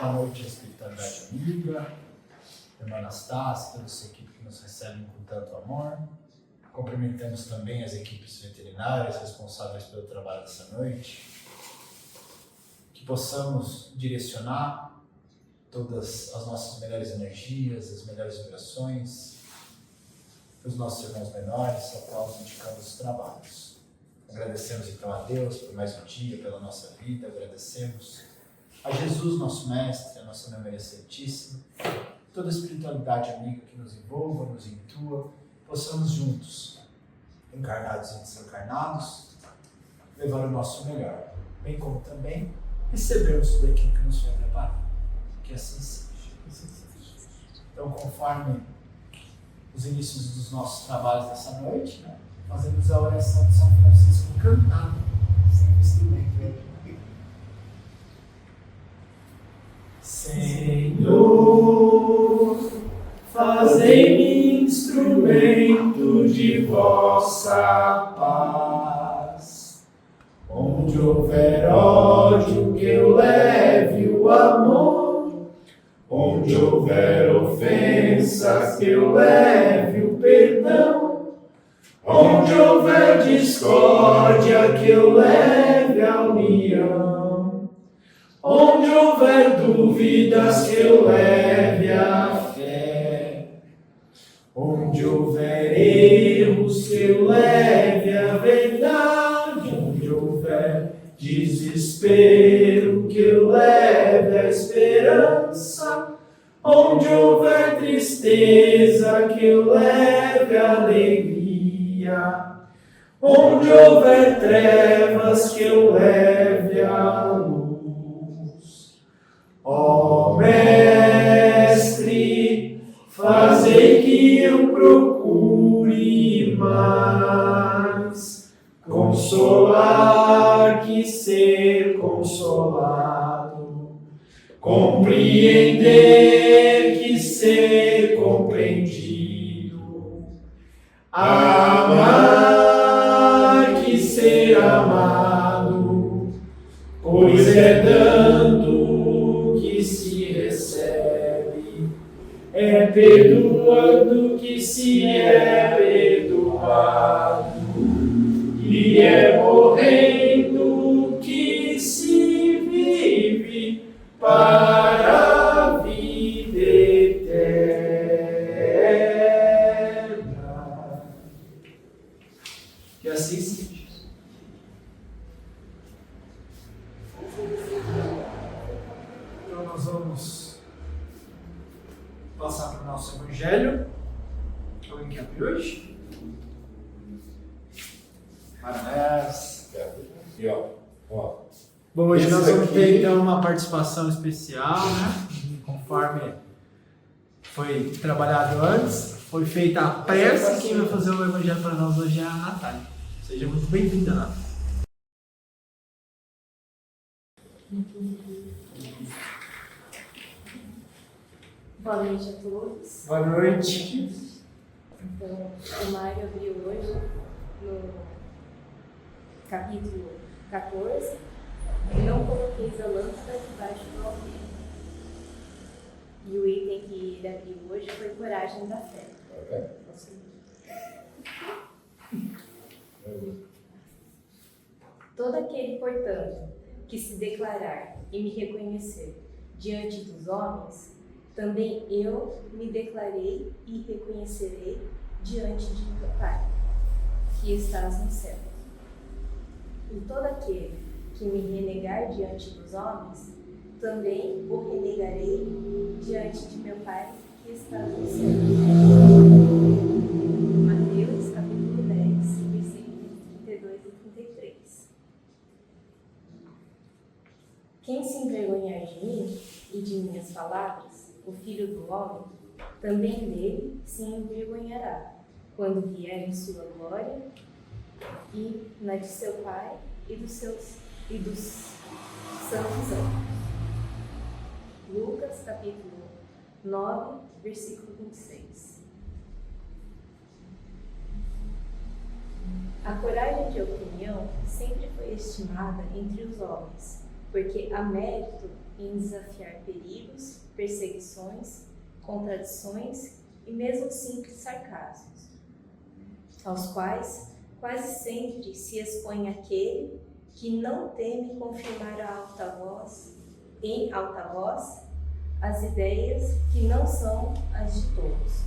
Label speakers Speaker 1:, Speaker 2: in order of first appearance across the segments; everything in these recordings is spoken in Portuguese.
Speaker 1: Boa noite à Espiritualidade Amiga, irmã Anastácia, toda essa equipe que nos recebe com tanto amor. Cumprimentamos também as equipes veterinárias responsáveis pelo trabalho dessa noite. Que possamos direcionar todas as nossas melhores energias, as melhores vibrações para os nossos irmãos menores, a qual nos indicamos os trabalhos. Agradecemos então a Deus por mais um dia, pela nossa vida, agradecemos a Jesus, nosso Mestre, a nossa Memória Santíssima, toda a espiritualidade amiga que nos envolva, nos intua, possamos juntos, encarnados e desencarnados, levar o nosso melhor, bem como também recebermos tudo aquilo que nos foi preparado. Que assim seja. Então, conforme os inícios dos nossos trabalhos dessa noite, né, fazemos a oração de São Francisco cantada, sem instrumento. Senhor, fazei-me instrumento de vossa paz. Onde houver ódio, que eu leve o amor. Onde houver ofensa, que eu leve o perdão. Onde houver discórdia, que eu leve a união. Onde houver dúvidas, que eu leve a fé. Onde houver erros, que eu leve a verdade. Onde houver desespero, que eu leve a esperança. Onde houver tristeza, que eu leve a alegria. Onde houver trevas, que eu leve a luz. Ó Mestre, fazei que eu procure mais consolar que ser consolado, compreender que ser compreendido, amar que ser amado, pois é dando que se recebe, é perdoando que se é perdoado, e é morrendo que se vive para a vida eterna. Que assim seja. Então nós vamos passar para o nosso Evangelho. Alguém quer abrir hoje? Parabéns.
Speaker 2: E ó.
Speaker 1: Bom, hoje nós vamos
Speaker 2: aqui...
Speaker 1: ter então uma participação especial, né? Conforme foi trabalhado antes, foi feita a prece. Quem vai fazer o Evangelho para nós hoje é a Natália. Seja muito bem-vinda, Natália.
Speaker 3: Boa noite a todos.
Speaker 1: Boa noite.
Speaker 3: Então, o Mário abriu hoje no capítulo 14. Não coloqueis a lâmpada debaixo do alqueire. E o item que ele abriu hoje foi coragem da fé. Todo aquele, portanto, que se declarar e me reconhecer diante dos homens, também eu me declarei e reconhecerei diante de meu Pai, que estás no céu. E todo aquele que me renegar diante dos homens, também o renegarei diante de meu Pai, que está no céu. Mateus, capítulo 10, versículos 32 e 33. Quem se envergonhar de mim e de minhas palavras, o Filho do Homem, também dele se envergonhará, quando vier em sua glória e na de seu Pai e dos santos anjos. Lucas, capítulo 9, versículo 26. A coragem de opinião sempre foi estimada entre os homens, porque há mérito em desafiar perigos, perseguições, contradições e mesmo simples sarcasmos, aos quais quase sempre se expõe aquele que não teme confirmar em alta voz as ideias que não são as de todos.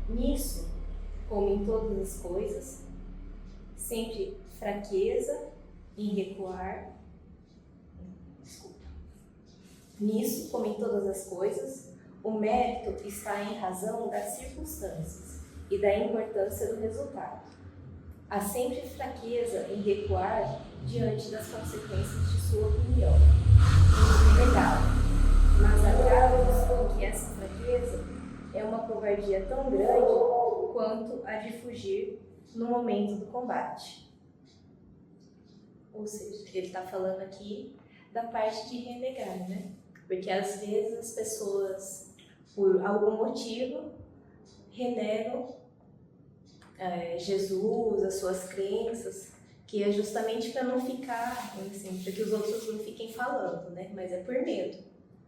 Speaker 3: Nisso, como em todas as coisas, sempre fraqueza em recuar. Nisso, como em todas as coisas, o mérito está em razão das circunstâncias e da importância do resultado. Há sempre fraqueza em recuar diante das consequências de sua opinião. Legal, mas agrava-nos que essa fraqueza é uma covardia tão grande quanto a de fugir no momento do combate. Ou seja, ele está falando aqui da parte de renegar, né? Porque às vezes as pessoas, por algum motivo, renegam Jesus, as suas crenças, que é justamente para não ficar, assim, para que os outros não fiquem falando, né? Mas é por medo.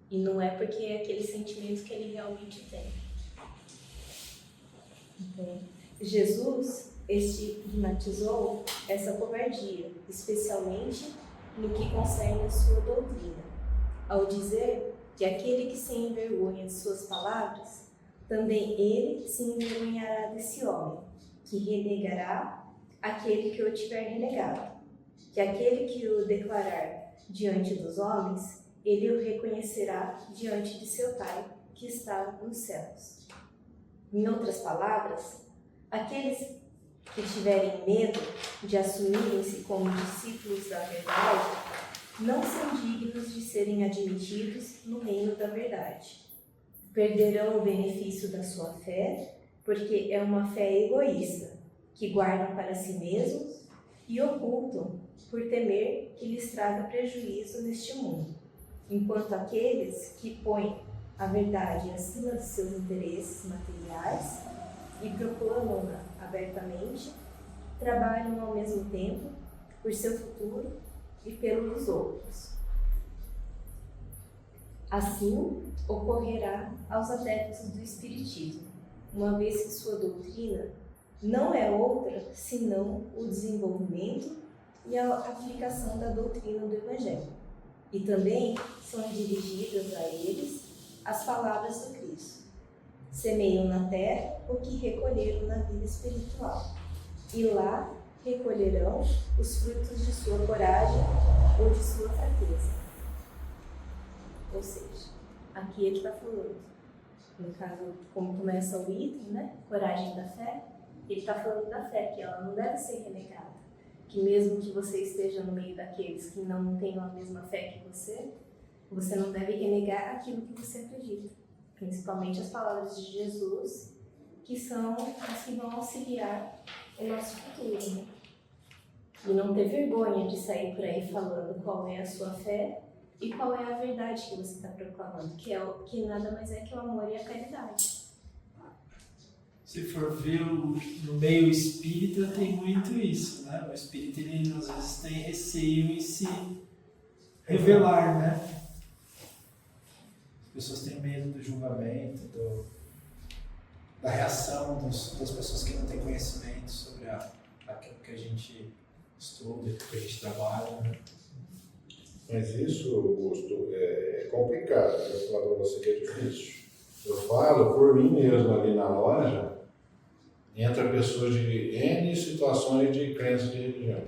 Speaker 3: E não é porque é aquele sentimento que ele realmente tem. Então, Jesus estigmatizou essa covardia, especialmente no que concerne a sua doutrina, ao dizer que aquele que se envergonha de suas palavras, também ele se envergonhará desse homem, que renegará aquele que o tiver renegado, que aquele que o declarar diante dos homens, ele o reconhecerá diante de seu Pai, que está nos céus. Em outras palavras, aqueles que tiverem medo de assumirem-se como discípulos da verdade, não são dignos de serem admitidos no reino da verdade. Perderão o benefício da sua fé, porque é uma fé egoísta, que guardam para si mesmos e ocultam por temer que lhes traga prejuízo neste mundo, enquanto aqueles que põem a verdade acima de seus interesses materiais e proclamam-na abertamente, trabalham ao mesmo tempo por seu futuro e pelo dos outros. Assim ocorrerá aos adeptos do Espiritismo, uma vez que sua doutrina não é outra senão o desenvolvimento e a aplicação da doutrina do Evangelho. E também são dirigidas a eles as palavras do Cristo. Semeiam na terra o que recolheram na vida espiritual, e lá recolherão os frutos de sua coragem ou de sua fraqueza. Ou seja, aqui ele está falando, no caso, como começa o item, né? Coragem da fé, ele está falando da fé, que ela não deve ser renegada. Que mesmo que você esteja no meio daqueles que não tenham a mesma fé que você não deve renegar aquilo que você acredita. Principalmente as palavras de Jesus, que são as que vão auxiliar o nosso futuro, né? E não ter vergonha de sair por aí falando qual é a sua fé e qual é a verdade que você está proclamando, que nada mais é que o amor e a caridade.
Speaker 2: Se for ver no meio espírita, tem muito isso, né? O espírita, ele às vezes tem receio em se revelar, né? As pessoas têm medo do julgamento, da reação das pessoas que não têm conhecimento sobre aquilo que a gente estuda, aquilo que a gente trabalha, né?
Speaker 4: Mas isso, Augusto, é complicado. Eu vou falar para você que é difícil. Eu falo por mim mesmo ali na loja, entra pessoas de N situações de crença de religião.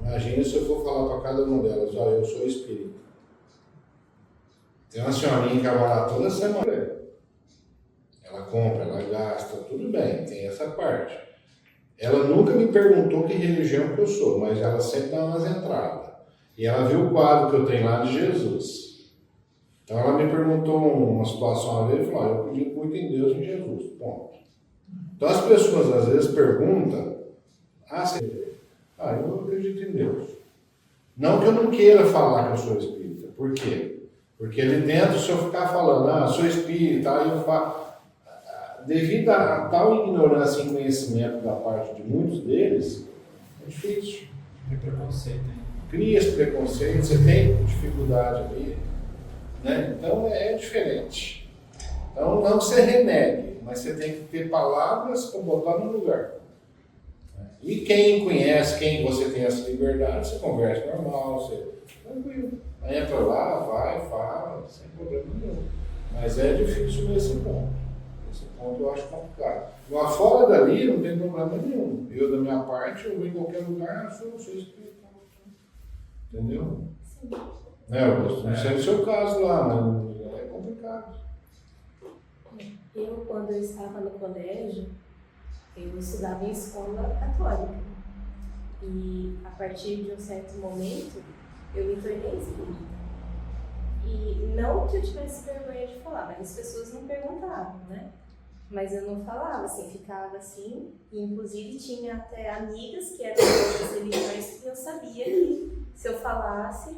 Speaker 4: Imagina se eu for falar para cada uma delas, ó, eu sou espírita. Tem uma senhorinha que vai lá toda semana. Ela compra, ela gasta, tudo bem, tem essa parte. Ela nunca me perguntou que religião que eu sou, mas ela sempre dá umas entradas. E ela viu o quadro que eu tenho lá de Jesus. Então ela me perguntou uma situação uma vez e falou, eu acredito muito em Deus e em Jesus, ponto. Então as pessoas às vezes perguntam, eu acredito em Deus. Não que eu não queira falar que eu sou espírita. Por quê? Porque ali dentro, se eu ficar falando, sou espírita, aí eu falo... Devido a tal ignorância e conhecimento da parte de muitos deles, é difícil.
Speaker 2: Tem preconceito, hein?
Speaker 4: cria esse preconceito, você tem dificuldade ali, né? Então é diferente. Então não que você renegue, mas você tem que ter palavras para botar no lugar. E quem conhece, quem você tem essa liberdade, você conversa normal, você tranquilo. Entra lá, vai, fala, sem problema nenhum. Mas é difícil nesse ponto. Esse ponto eu acho complicado. Lá fora dali não tem problema nenhum. Eu, da minha parte, eu vou em qualquer lugar, sou espiritual. Entendeu?
Speaker 3: Sim.
Speaker 4: Né, Augusto? Não sei o seu caso lá, mas é complicado.
Speaker 3: Eu, quando eu estava no colégio, eu estudava em escola católica. E a partir de um certo momento, eu me tornei espírita. E não que eu tivesse vergonha de falar, mas as pessoas não perguntavam, né? Mas eu não falava, assim, ficava assim. E inclusive tinha até amigas que eram outras religiões que eu sabia que se eu falasse,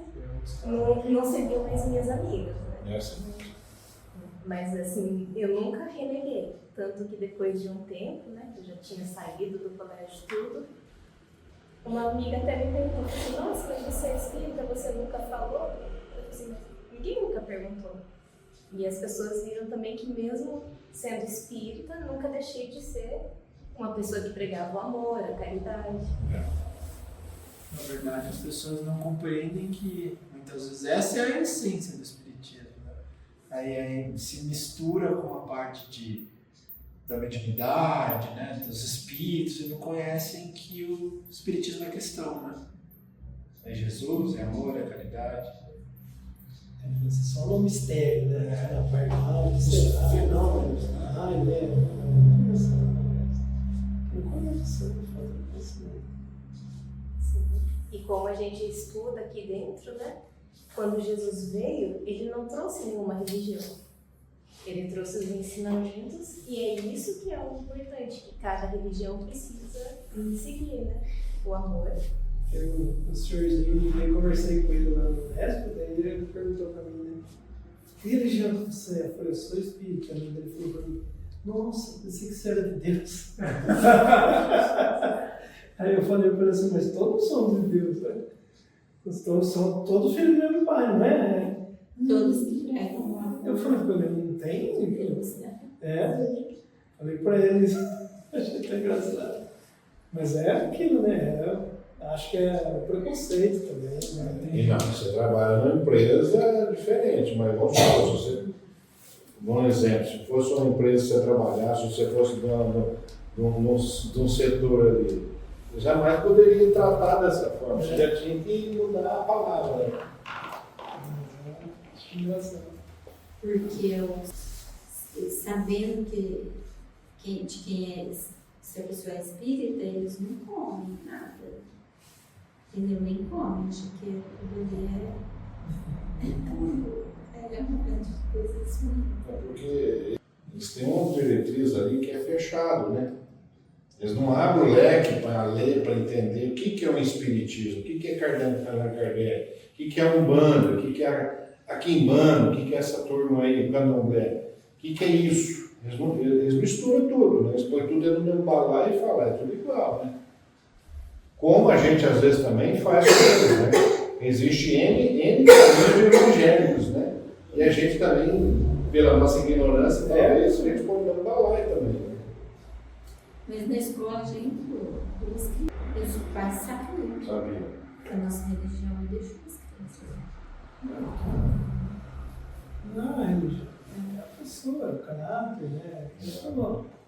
Speaker 3: não seriam mais minhas amigas, né?
Speaker 4: É assim.
Speaker 3: Mas assim, eu nunca reneguei. Tanto que depois de um tempo, né, que eu já tinha saído do colégio e tudo, uma amiga até me perguntou assim, nossa, mas você é espírita, você nunca falou? Eu falei assim, mas ninguém nunca perguntou. E as pessoas viram também que mesmo sendo espírita, nunca deixei de ser uma pessoa que pregava o amor, a caridade.
Speaker 2: Na verdade, as pessoas não compreendem que muitas vezes essa é a essência do espiritismo. Né? Aí se mistura com a parte da mediunidade, né, dos espíritos, e não conhecem que o espiritismo é questão, né? É Jesus, é amor, é caridade.
Speaker 5: É só no mistério, né? A parte dos fenômenos. Ele é. Não conheço, fazendo isso.
Speaker 3: Sim. E como a gente estuda aqui dentro, né? Quando Jesus veio, ele não trouxe nenhuma religião. Ele trouxe os ensinamentos e é isso que é o importante, que cada religião precisa seguir, né? O amor.
Speaker 5: O senhorzinho, eu conversei com ele lá no Expo, daí ele perguntou pra mim, né? Que religião que você é? Eu falei, eu sou espírita. Ele falou pra mim, nossa, pensei que você era de Deus. Aí eu falei pra ele assim, mas todos somos de Deus, né? Todos são todos filhos do mesmo pai, não é?
Speaker 6: Todos que pregam o amor.
Speaker 5: Eu falei pra ele, não tem?
Speaker 6: Deus, né?
Speaker 5: Falei pra ele, achei até engraçado. Mas é aquilo, né? Acho que é o preconceito também. Né?
Speaker 4: E não, você trabalha numa empresa diferente, mas vamos falar, se você, um exemplo, se fosse uma empresa que você trabalhasse, se você fosse de um setor ali, você jamais poderia tratar dessa forma, você já tinha que mudar a palavra. Né?
Speaker 5: Acho engraçado.
Speaker 6: Porque eu, sabendo de quem é, se a pessoa é espírita, eles não comem nada. Entendeu? Nem comem, acho que o rolê é puro. É uma grande coisa assim.
Speaker 4: É porque eles têm uma diretriz ali que é fechado, né? Eles não abrem o leque para ler, para entender o que é um espiritismo, o que é Kardec, o que é Umbanda, o que é a Quimbanda, o que é essa turma aí, o Candomblé, o que é isso? Eles misturam tudo, né? Eles põem tudo dentro do mesmo balaio e falam, é tudo igual, né? Como a gente às vezes também faz com eles, né? Existe N caminhos evangélicos, né? E a gente também, pela nossa ignorância, talvez, a gente põe no mesmo balaio também. Né?
Speaker 6: Mas na escola a gente eles quase sabiam
Speaker 4: Sabia?
Speaker 6: que a nossa religião deixou as crianças.
Speaker 5: Não, é religião. É a pessoa, o caráter, né?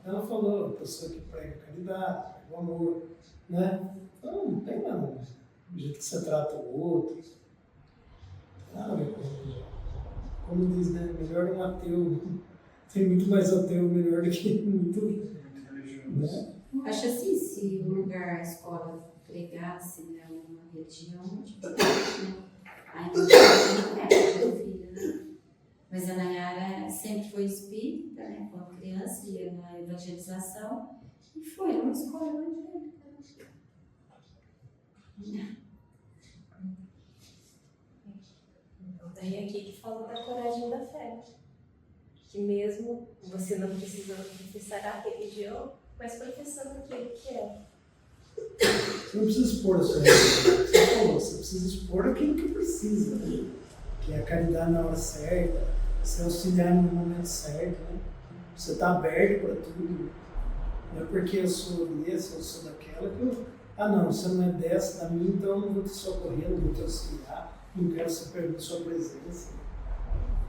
Speaker 5: Ela falou, a pessoa que prega caridade, prega o amor, né? Então, não tem nada. Do jeito que você trata o outro, nada a ver com religião. Como diz, né? Melhor um ateu. Tem muito mais ateu melhor do que muito religioso. Né?
Speaker 6: Acho assim, se o lugar, a escola pregasse, né, uma religião, tipo, aí não é filha, né? Mas a Nayara sempre foi espírita, né? Quando criança, ia na evangelização e foi numa escola evangélica.
Speaker 3: Então tem aqui que fala da coragem da fé. Que mesmo você não precisando professar a religião, mas professando aquilo que é.
Speaker 5: Você não precisa expor a sua religião. Você falou, você precisa expor aquilo que precisa, né? Que é a caridade na hora certa, você auxiliar no momento certo, né? Você está aberto para tudo. Não é porque eu sou desse, eu sou daquela que eu... Ah não, você não é dessa, da minha, então eu não vou te socorrer, não vou te auxiliar, não quero sua presença.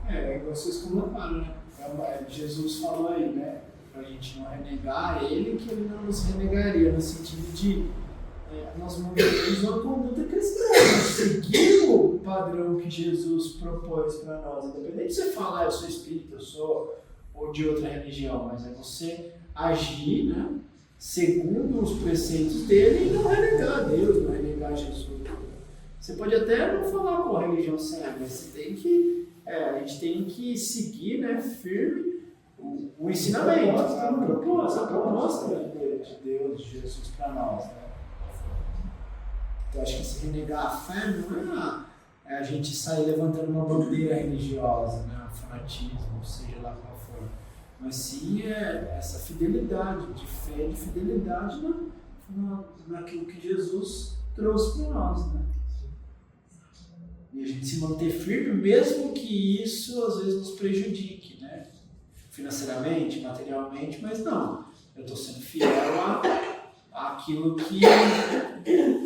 Speaker 2: É igual vocês colocaram, né? Jesus falou aí, né? Pra gente não renegar ele, que ele não nos renegaria, no sentido de nós mantermos uma conduta cristã, seguir o padrão que Jesus propôs para nós. Independente de você falar, eu sou espírita, eu sou ou de outra religião, mas é você agir, né, segundo os preceitos dele e não renegar Deus, não renegar Jesus. Você pode até não falar com a religião certa, mas você tem que, a gente tem que seguir, né, firme o ensinamento, a proposta de Deus, de Jesus para nós. Né? Então, acho que se renegar a fé não é a gente sair levantando uma bandeira religiosa, né, um fanatismo, seja lá qual for. Mas sim essa fidelidade, de fé, de fidelidade naquilo que Jesus trouxe para nós. Né? E a gente se manter firme, mesmo que isso às vezes nos prejudique, né? Financeiramente, materialmente, mas não. Eu estou sendo fiel àquilo que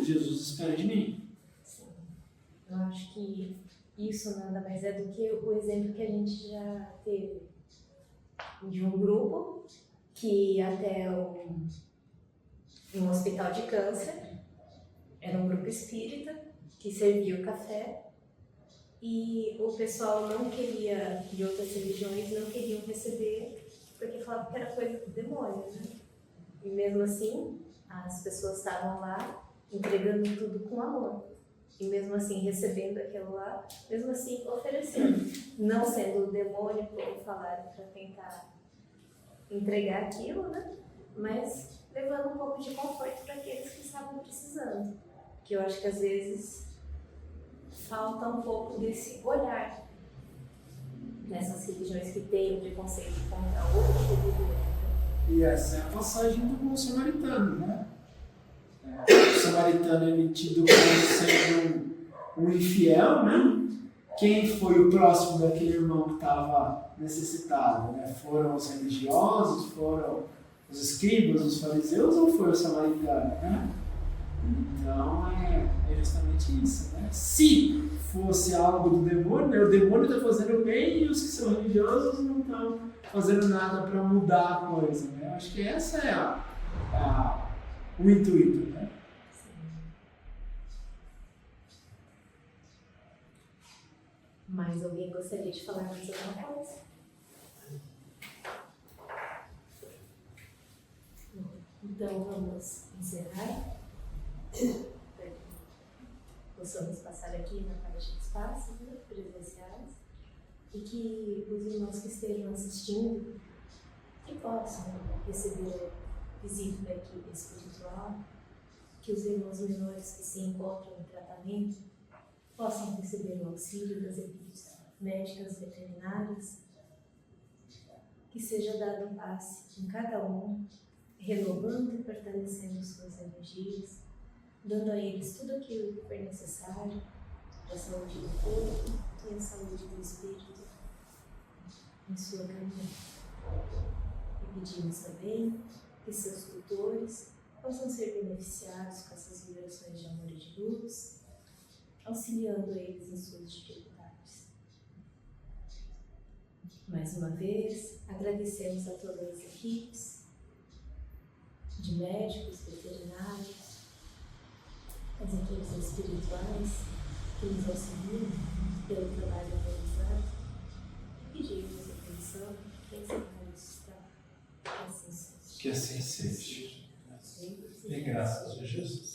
Speaker 2: Jesus espera de mim.
Speaker 3: Sim. Eu acho que isso nada mais é do que o exemplo que a gente já teve de um grupo que até um hospital de câncer, era um grupo espírita que servia o café e o pessoal não queria, de outras religiões, não queriam receber porque falavam que era coisa do demônio, né? E mesmo assim, as pessoas estavam lá entregando tudo com amor. E mesmo assim, recebendo aquilo lá, mesmo assim, oferecendo. Não sendo o demônio, como falaram, para tentar entregar aquilo, né? Mas levando um pouco de conforto para aqueles que estavam precisando. Que eu acho que às vezes falta um pouco desse olhar nessas religiões que têm o preconceito contra outras religiões.
Speaker 2: E essa é a passagem do bom samaritano, né? O samaritano ele tido como sendo um infiel, né? Quem foi o próximo daquele irmão que estava necessitado, né? Foram os religiosos, foram os escribas, os fariseus ou foi o samaritano, né? Então é justamente isso, né? Se fosse algo do demônio, né? O demônio está fazendo bem e os que são religiosos não estão fazendo nada para mudar a coisa, né? Eu acho que essa é o intuito, né?
Speaker 3: Mas alguém gostaria de falar mais alguma coisa? Então vamos encerrar. Possamos passar aqui na parte de espaços, né, presenciais, e que os irmãos que estejam assistindo que possam receber visita da equipe espiritual, que os irmãos menores que se encontram em tratamento possam receber o auxílio das equipes médicas veterinárias, que seja dado um passe em cada um, renovando e fortalecendo suas energias, dando a eles tudo aquilo que for necessário para a saúde do corpo e a saúde do espírito em sua caminhada. E pedimos também que seus tutores possam ser beneficiados com essas vibrações de amor e de luz, auxiliando eles em suas dificuldades. Mais uma vez, agradecemos a todas as equipes de médicos, veterinários, as equipes espirituais que nos auxiliam pelo trabalho realizado e pedimos atenção que encerramos o trabalho.
Speaker 2: Que assim seja. E graças a Jesus.